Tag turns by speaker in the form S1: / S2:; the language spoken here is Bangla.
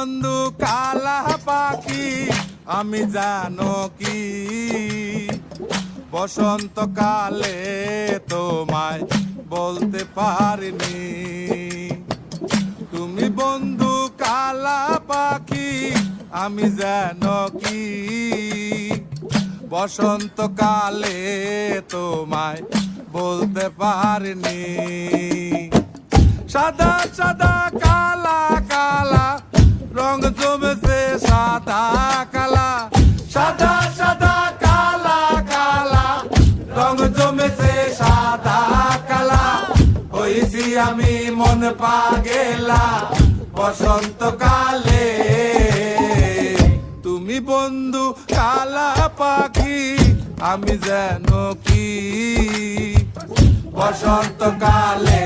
S1: বন্ধু কালা পাখি আমি জানো কি বসন্তকালে তোমায় বলতে পারিনি। তুমি বন্ধু কালা পাখি আমি জানো কি বসন্তকালে তোমায় বলতে পারিনি। সাদা সাদা কালা কালা রং জমেছে সাদা কালা, সাদা সাদা কালা কালা রং জমেছে সাদা কালা। হইছি আমি মন পাগেলা বসন্তকালে। তুমি বন্ধু কালা পাখি আমি যেন কি বসন্তকালে।